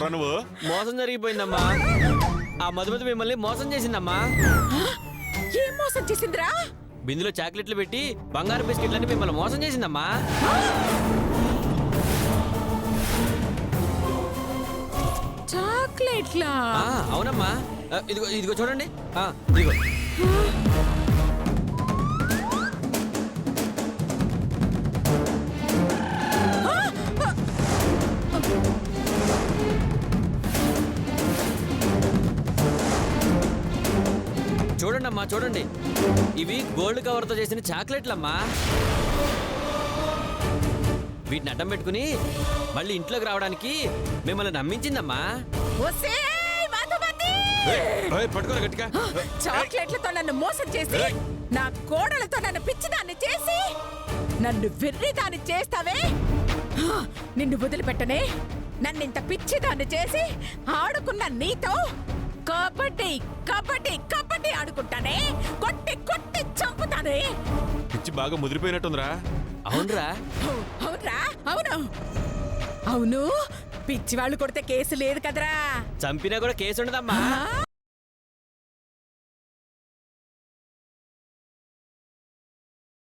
చేసావురా నువ్వు? మోసం జరిగిపోయిందమ్మా. ఆ మధుమతి మిమ్మల్ని మోసం చేసిందమ్మా. ఏం మోసం చేసిందిరా? బిందులో చాక్లెట్లు పెట్టి బంగారు బిస్కెట్లని మిమ్మల్ని మోసం చేసిందమ్మా. చాక్లెట్లా? అవునమ్మా. ఇదిగో ఇదిగో చూడండి. ఇదిగో చూడండి అమ్మా, చూడండి. ఇవి గోల్డ్ కవర్తో చేసిన చాక్లెట్లమ్మా. వీటిని అడ్డం పెట్టుకుని మళ్ళీ ఇంట్లోకి రావడానికి మిమ్మల్ని నమ్మించిందమ్మా. పట్టుకోరా గట్టిగా. చాక్లెట్లతో నన్ను మోసం చేసి, నా కోడలతో నన్ను పిచ్చిదాన్ని చేసి, నన్ను వెర్రిదాన్ని చేస్తావే, నిన్ను వదిలిపెట్టనే. నన్నింత పిచ్చిదాన్ని చేసి ఆడుకున్న నీతో కబడ్డీ కబడ్డీ కబడ్డీ ఆడుకుంటానే. కొట్టి కొట్టి చంపుతానే. పిచ్చి బాగా ముదిరిపోయినట్టుందిరా. అవునరా? అవునరా? అవును అవును. పిచ్చి వాళ్ళు కొడితే కేసు లేదు కదరా. చంపినా కూడా కేసు ఉండదమ్మా.